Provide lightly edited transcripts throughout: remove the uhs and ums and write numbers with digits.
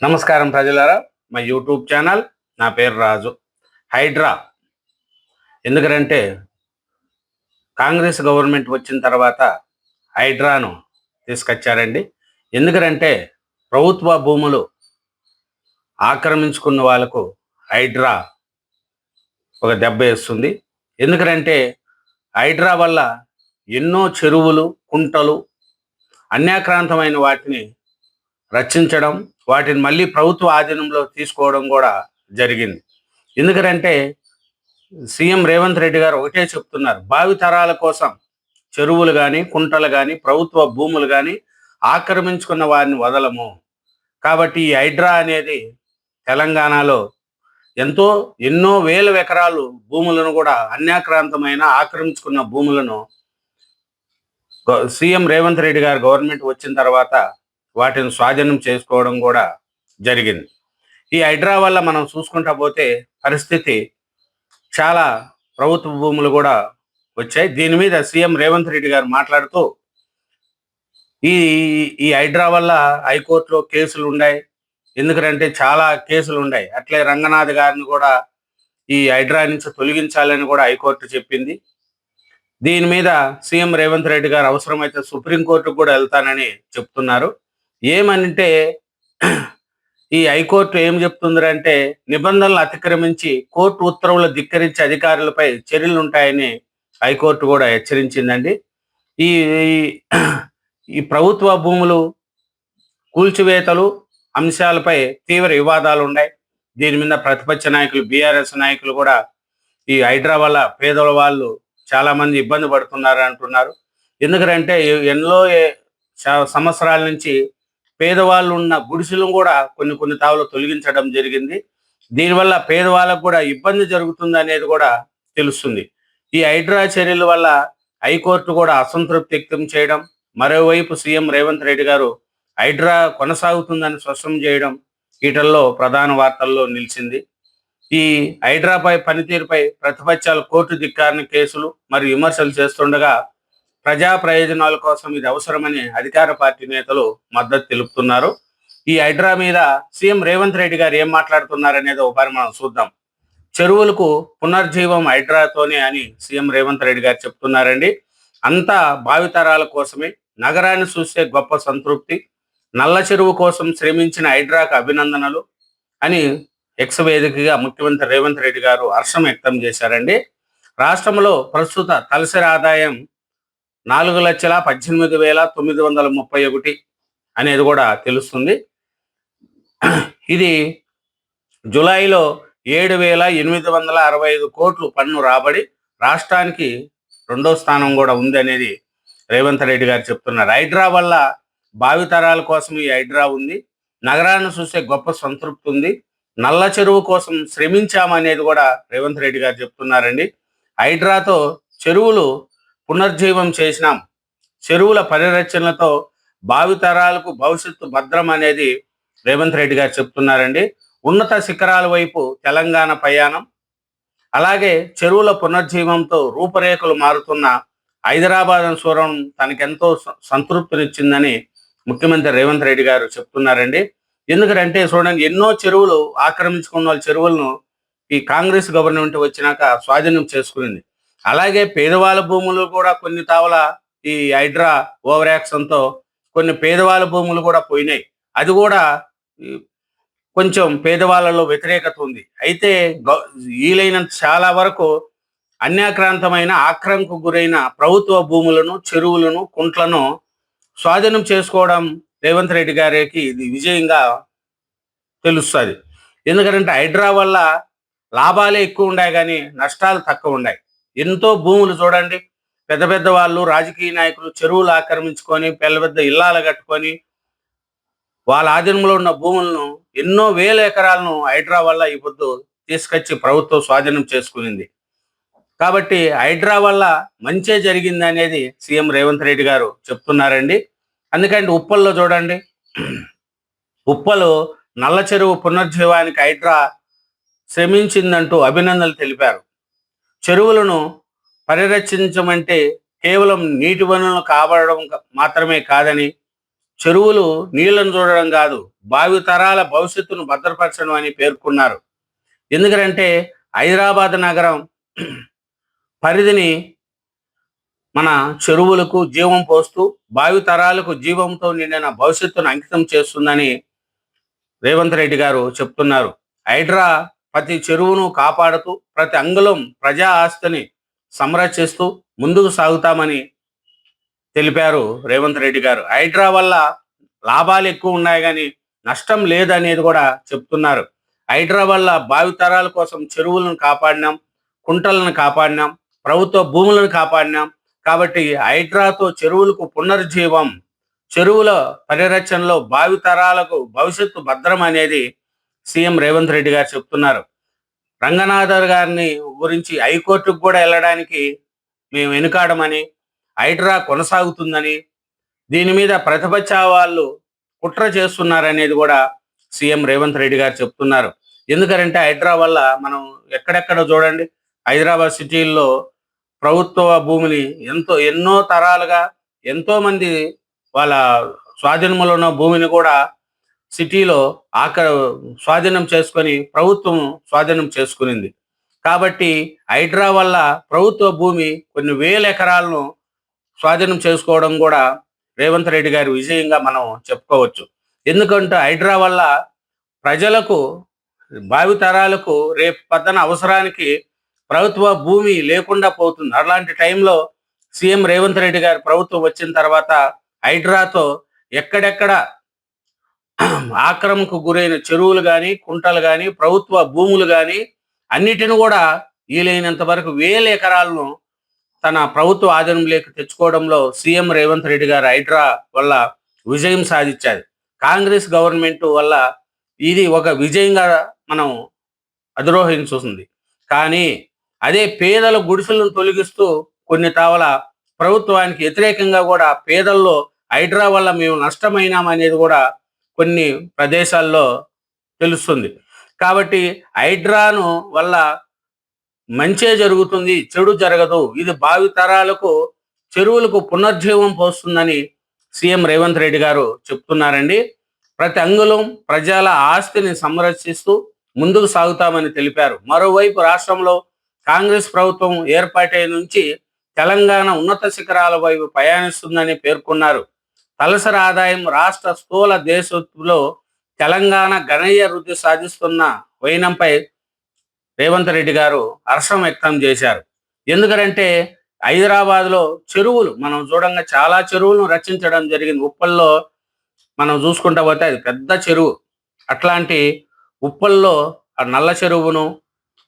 నమస్కారం ప్రజలారా, మా యూట్యూబ్ ఛానల్. నా పేరు రాజు. హైడ్రా ఎందుకంటే కాంగ్రెస్ గవర్నమెంట్ వచ్చిన తర్వాత హైడ్రాను తీసుకొచ్చారండి. ఎందుకంటే ప్రభుత్వ భూములు ఆక్రమించుకున్న వాళ్ళకు హైడ్రా ఒక దెబ్బ వేస్తుంది. ఎందుకంటే హైడ్రా వల్ల ఎన్నో చెరువులు, కుంటలు, అన్యాక్రాంతమైన వాటిని రక్షించడం, వాటిని మళ్ళీ ప్రభుత్వ ఆధీనంలో తీసుకోవడం కూడా జరిగింది. ఎందుకంటే సీఎం రేవంత్ రెడ్డి గారు ఒకటే చెప్తున్నారు, భావితరాల కోసం చెరువులు కానీ, కుంటలు కానీ, ప్రభుత్వ భూములు కానీ ఆక్రమించుకున్న వారిని వదలము. కాబట్టి ఈ హైడ్రా అనేది తెలంగాణలో ఎన్నో వేల ఎకరాలు భూములను కూడా అన్యాక్రాంతమైన ఆక్రమించుకున్న భూములను సీఎం రేవంత్ రెడ్డి గారు గవర్నమెంట్ వచ్చిన తర్వాత వాటిని స్వాధీనం చేసుకోవడం కూడా జరిగింది. ఈ హైడ్రా వల్ల మనం చూసుకుంటా పోతే పరిస్థితి చాలా ప్రభుత్వ భూములు కూడా వచ్చాయి. దీని మీద సీఎం రేవంత్ రెడ్డి గారు మాట్లాడుతూ ఈ ఈ హైడ్రా వల్ల హైకోర్టులో కేసులు ఉన్నాయి, ఎందుకంటే చాలా కేసులు ఉన్నాయి. అట్లే రంగనాథ్ గారిని కూడా ఈ హైడ్రా నుంచి తొలగించాలని కూడా హైకోర్టు చెప్పింది. దీని మీద సీఎం రేవంత్ రెడ్డి గారు అవసరమైతే సుప్రీంకోర్టుకు కూడా వెళ్తానని చెప్తున్నారు. ఏమంటే ఈ హైకోర్టు ఏం చెప్తుందంటే నిబంధనలు అతిక్రమించి కోర్టు ఉత్తర్వులు ధిక్కరించి అధికారులపై చర్యలు ఉంటాయని హైకోర్టు కూడా హెచ్చరించిందండి. ఈ ఈ ప్రభుత్వ భూములు కూల్చివేతలు అంశాలపై తీవ్ర వివాదాలు ఉన్నాయి. దీని మీద ప్రతిపక్ష నాయకులు, బీఆర్ఎస్ నాయకులు కూడా ఈ హైడ్రా వల్ల పేదల వాళ్ళు చాలా మంది ఇబ్బంది పడుతున్నారు అంటున్నారు. ఎందుకంటే ఎన్నో సంవత్సరాల నుంచి పేదవాళ్ళు ఉన్న గుడిసెలను కూడా కొన్ని తావులు తొలగించడం జరిగింది. దీనివల్ల పేదవాళ్ళకు కూడా ఇబ్బంది జరుగుతుంది అనేది కూడా తెలుస్తుంది. ఈ హైడ్రా చర్యల వల్ల హైకోర్టు కూడా అసంతృప్తి వ్యక్తం చేయడం, మరోవైపు సీఎం రేవంత్ రెడ్డి గారు హైడ్రా కొనసాగుతుందని స్పష్టం చేయడం వీటిల్లో ప్రధాన వార్తల్లో నిలిచింది. ఈ హైడ్రాపై పనితీరుపై ప్రతిపక్షాలు కోర్టు ధిక్కారణ కేసులు మరియు విమర్శలు చేస్తుండగా ప్రజా ప్రయోజనాల కోసం ఇది అవసరమని అధికార పార్టీ నేతలు మద్దతు తెలుపుతున్నారు. ఈ హైడ్రా మీద సీఎం రేవంత్ రెడ్డి గారు ఏం మాట్లాడుతున్నారనేది ఒకసారి మనం చూద్దాం. చెరువులకు పునర్జీవం హైడ్రాతోనే అని సీఎం రేవంత్ రెడ్డి గారు చెప్తున్నారండి. అంతా భావితరాల కోసమే, నగరాన్ని చూస్తే గొప్ప సంతృప్తి, నల్ల చెరువు కోసం శ్రమించిన హైడ్రాకు అభినందనలు అని ఎక్స్ వేదికగా ముఖ్యమంత్రి రేవంత్ రెడ్డి గారు హర్షం వ్యక్తం చేశారండి. రాష్ట్రంలో ప్రస్తుత తలసరి ఆదాయం 4,18,931 అనేది కూడా తెలుస్తుంది. ఇది జూలైలో 7,865 కోట్లు పన్ను రాబడి, రాష్ట్రానికి 2వ స్థానం కూడా ఉంది అనేది రేవంత్ రెడ్డి గారు చెప్తున్నారు. హైడ్రా వల్ల భావితరాల కోసం ఈ హైడ్రా ఉంది, నగరాన్ని చూసే గొప్ప సంతృప్తి ఉంది, నల్ల చెరువు కోసం శ్రమించామనేది కూడా రేవంత్ రెడ్డి గారు చెప్తున్నారండి. హైడ్రాతో చెరువులు పునర్జీవం చేసినాం, చెరువుల పరిరక్షణతో భావితరాలకు భవిష్యత్తు భద్రం అనేది రేవంత్ రెడ్డి గారు చెప్తున్నారండి. ఉన్నత శిఖరాల వైపు తెలంగాణ ప్రయాణం, అలాగే చెరువుల పునర్జీవంతో రూపురేఖలు మారుతున్న హైదరాబాద్ సూరం తనకెంతో సంతృప్తినిచ్చిందని ముఖ్యమంత్రి రేవంత్ రెడ్డి గారు చెప్తున్నారండి. ఎందుకంటే చూడండి, ఎన్నో చెరువులు ఆక్రమించుకున్న వాళ్ళ చెరువులను ఈ కాంగ్రెస్ గవర్నమెంట్ వచ్చినాక స్వాధీనం చేసుకునింది. అలాగే పేదవాళ్ళ భూములు కూడా కొన్ని తావల ఈ హైడ్రా ఓవర్ యాక్షన్తో కొన్ని పేదవాళ్ళ భూములు కూడా పోయినాయి. అది కూడా కొంచెం పేదవాళ్ళలో వ్యతిరేకత ఉంది. అయితే వీలైనంత చాలా వరకు అన్యాక్రాంతమైన ఆక్రమణకు గురైన ప్రభుత్వ భూములను, చెరువులను, కుంట్లను స్వాధీనం చేసుకోవడం రేవంత్ రెడ్డి గారికి ఇది విజయంగా తెలుస్తుంది. ఎందుకంటే హైడ్రా వల్ల లాభాలే ఎక్కువ ఉన్నాయి కానీ నష్టాలు తక్కువ ఉన్నాయి. ఎంతో భూములు చూడండి, పెద్ద పెద్ద వాళ్ళు, రాజకీయ నాయకులు చెరువులు ఆక్రమించుకొని పెద్ద పెద్ద ఇల్లాలు కట్టుకొని వాళ్ళ ఆధీనంలో ఉన్న భూములను ఎన్నో వేల ఎకరాలను హైడ్రా వల్ల ఈ పొద్దు తీసుకొచ్చి ప్రభుత్వం స్వాధీనం చేసుకునింది. కాబట్టి హైడ్రా వల్ల మంచే జరిగింది అనేది సీఎం రేవంత్ రెడ్డి గారు చెప్తున్నారండి. అందుకంటే ఉప్పల్లో చూడండి, ఉప్పలు నల్ల చెరువు పునర్జీవానికి హైడ్రా శ్రమించిందంటూ అభినందనలు తెలిపారు. చెరువులను పరిరక్షించమంటే కేవలం నీటి వనరులను కాపాడడం మాత్రమే కాదని, చెరువులు నీళ్లను చూడడం కాదు, భావి తరాల భవిష్యత్తును భద్రపరచడం అని పేర్కొన్నారు. ఎందుకంటే హైదరాబాద్ నగరం పరిధిని మన చెరువులకు జీవం పోస్తూ భావి తరాలకు జీవంతో నిండిన భవిష్యత్తును అంకితం చేస్తుందని రేవంత్ రెడ్డి గారు చెప్తున్నారు. హైడ్రా ప్రతి చెరువును కాపాడుతూ ప్రతి అంగుళం ప్రజా ఆస్తిని సంరక్షిస్తూ ముందుకు సాగుతామని తెలిపారు రేవంత్ రెడ్డి గారు. హైడ్రా వల్ల లాభాలు ఎక్కువ ఉన్నాయి కానీ నష్టం లేదనేది కూడా చెప్తున్నారు. హైడ్రా వల్ల భావితరాల కోసం చెరువులను కాపాడినాం, కుంటలను కాపాడినాం, ప్రభుత్వ భూములను కాపాడినాం. కాబట్టి హైడ్రాతో చెరువులకు పునర్జీవం, చెరువుల పరిరక్షణలో భావితరాలకు భవిష్యత్తు భద్రం అనేది సీఎం రేవంత్ రెడ్డి గారు చెప్తున్నారు. రంగనాథర్ గారిని గురించి హైకోర్టుకు కూడా వెళ్ళడానికి మేము వెనుకాడమని, హైడ్రా కొనసాగుతుందని, దీని మీద ప్రతిపక్ష వాళ్ళు కుట్ర చేస్తున్నారనేది కూడా సీఎం రేవంత్ రెడ్డి గారు చెప్తున్నారు. ఎందుకంటే హైడ్రా వల్ల మనం ఎక్కడెక్కడ చూడండి, హైదరాబాద్ సిటీల్లో ప్రభుత్వ భూమిని ఎన్నో తరాలుగా ఎంతో మంది వాళ్ళ స్వాధీనంలో ఉన్న భూమిని కూడా సిటీలో స్వాధీనం చేసుకొని ప్రభుత్వం స్వాధీనం చేసుకునింది. కాబట్టి హైడ్రా వల్ల ప్రభుత్వ భూమి కొన్ని వేల ఎకరాలను స్వాధీనం చేసుకోవడం కూడా రేవంత్ రెడ్డి గారి విజయంగా మనం చెప్పుకోవచ్చు. ఎందుకంటే హైడ్రా వల్ల ప్రజలకు, భావితరాలకు రేపు పద్దన అవసరానికి ప్రభుత్వ భూమి లేకుండా పోతుంది. అలాంటి టైంలో సీఎం రేవంత్ రెడ్డి గారి ప్రభుత్వం వచ్చిన తర్వాత హైడ్రాతో ఎక్కడెక్కడ ఆక్రమణకు గురైన చెరువులు కానీ, కుంటలు కానీ, ప్రభుత్వ భూములు కానీ అన్నిటిని కూడా వీలైనంత వరకు వేల ఎకరాలను తన ప్రభుత్వ ఆధీనంలోకి తెచ్చుకోవడంలో సీఎం రేవంత్ రెడ్డి గారు హైడ్రా వల్ల విజయం సాధించారు. కాంగ్రెస్ గవర్నమెంట్ వల్ల ఇది ఒక విజయంగా మనం అధిరోహించుతుంది. కానీ అదే పేదల గుడిసెలను తొలగిస్తూ కొన్ని తావల ప్రభుత్వానికి వ్యతిరేకంగా కూడా పేదల్లో హైడ్రా వల్ల మేము నష్టమైనామనేది కూడా కొన్ని ప్రదేశాల్లో తెలుస్తుంది. కాబట్టి హైడ్రాను వల్ల మంచే జరుగుతుంది, చెడు జరగదు. ఇది భావి తరాలకు చెరువులకు పునర్జీవం పోస్తుందని సీఎం రేవంత్ రెడ్డి గారు చెప్తున్నారండి. ప్రతి అంగుళం ప్రజల ఆస్తిని సంరక్షిస్తూ ముందుకు సాగుతామని తెలిపారు. మరోవైపు రాష్ట్రంలో కాంగ్రెస్ ప్రభుత్వం ఏర్పాటై నుంచి తెలంగాణ ఉన్నత శిఖరాల వైపు ప్రయాణిస్తుందని పేర్కొన్నారు. తలసరి ఆదాయం రాష్ట్ర స్థూల దేశంలో తెలంగాణ గణనీయ వృద్ధి సాధిస్తున్న వైనంపై రేవంత్ రెడ్డి గారు హర్షం వ్యక్తం చేశారు. ఎందుకంటే హైదరాబాద్లో చెరువులు మనం చూడంగా చాలా చెరువులను రక్షించడం జరిగింది. ఉప్పల్లో మనం చూసుకుంటా పోతే అది పెద్ద చెరువు. అట్లాంటి ఉప్పల్లో ఆ నల్ల చెరువును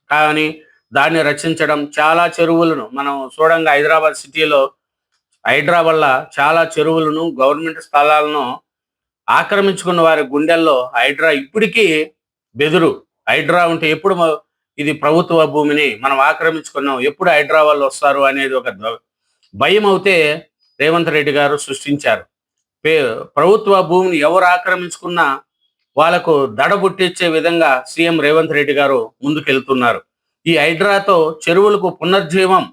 కానీ దాన్ని రక్షించడం, చాలా చెరువులను మనం చూడంగా హైదరాబాద్ సిటీలో హైడ్రా వల్ల చాలా చెరువులను, గవర్నమెంట్ స్థలాలను ఆక్రమించుకున్న వారి గుండెల్లో హైడ్రా ఇప్పటికీ బెదురు. హైడ్రా ఉంటే ఎప్పుడు ఇది ప్రభుత్వ భూమిని మనం ఆక్రమించుకున్నాం, ఎప్పుడు హైడ్రా వాళ్ళు వస్తారు అనేది ఒక భయం అయితే రేవంత్ రెడ్డి గారు సృష్టించారు. ప్రభుత్వ భూమిని ఎవరు ఆక్రమించుకున్నా వాళ్లకు దడ పుట్టించే విధంగా సీఎం రేవంత్ రెడ్డి గారు ముందుకెళ్తున్నారు. ఈ హైడ్రాతో చెరువులకు పునర్జీవం,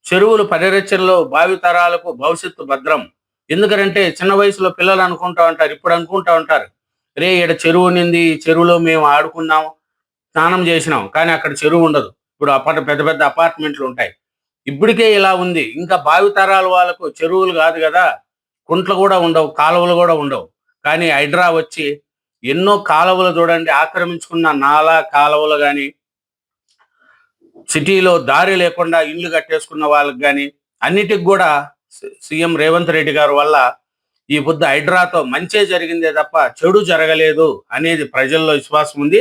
చెరువుల పరిరక్షణలో భావితరాలకు భవిష్యత్తు భద్రం. ఎందుకంటే చిన్న వయసులో పిల్లలు అనుకుంటా ఉంటారు, ఇప్పుడు అనుకుంటా ఉంటారు, రే ఇక్కడ చెరువు నింది, చెరువులో మేము ఆడుకున్నాం, స్నానం చేసినాం, కానీ అక్కడ చెరువు ఉండదు. ఇప్పుడు పెద్ద పెద్ద అపార్ట్మెంట్లు ఉంటాయి. ఇప్పటికే ఇలా ఉంది, ఇంకా భావితరాల వాళ్ళకు చెరువులు కాదు కదా, కుంట్లు కూడా ఉండవు, కాలువలు కూడా ఉండవు. కానీ హైడ్రా వచ్చి ఎన్నో కాలువలు చూడండి, ఆక్రమించుకున్న నాలా కాలువలు కానీ, సిటీలో దారి లేకుండా ఇల్లు కట్టేసుకున్న వాళ్ళకి కానీ అన్నిటికి కూడా సీఎం రేవంత్ రెడ్డి గారు వల్ల ఈ బుద్ధ హైడ్రాతో మంచే జరిగిందే తప్ప చెడు జరగలేదు అనేది ప్రజల్లో విశ్వాసం ఉంది.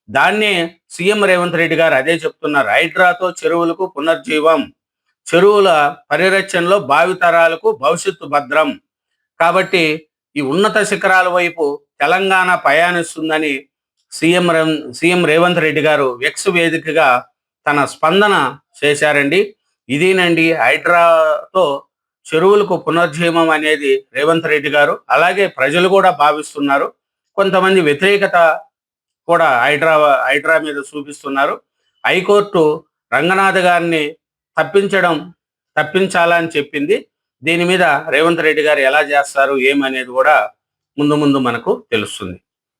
దాన్నే సీఎం రేవంత్ రెడ్డి గారు అదే చెప్తున్నారు. హైడ్రాతో చెరువులకు పునర్జీవం, చెరువుల పరిరక్షణలో భావితరాలకు భవిష్యత్తు భద్రం. కాబట్టి ఈ ఉన్నత శిఖరాల వైపు తెలంగాణ ప్రయాణిస్తుందని సీఎం రేవంత్ రెడ్డి గారు ఎక్స్ వేదికగా తన స్పందన చేశారండి. ఇదేనండి హైడ్రాతో చెరువులకు పునర్జీవం అనేది రేవంత్ రెడ్డి గారు, అలాగే ప్రజలు కూడా భావిస్తున్నారు. కొంతమంది వ్యతిరేకత కూడా హైడ్రా మీద చూపిస్తున్నారు. హైకోర్టు రంగనాథ్ గారిని తప్పించాలని చెప్పింది. దీని మీద రేవంత్ రెడ్డి గారు ఎలా చేస్తారు ఏమనేది కూడా ముందు ముందు మనకు తెలుస్తుంది.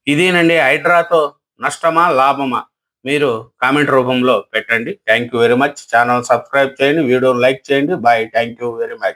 ఇదేనండి హైడ్రాతో నష్టమా లాభమా మీరు కామెంట్ రూపంలో పెట్టండి. Thank you very much. Channel subscribe చేయండి, వీడియోని లైక్ చేయండి. Bye. Thank you very much.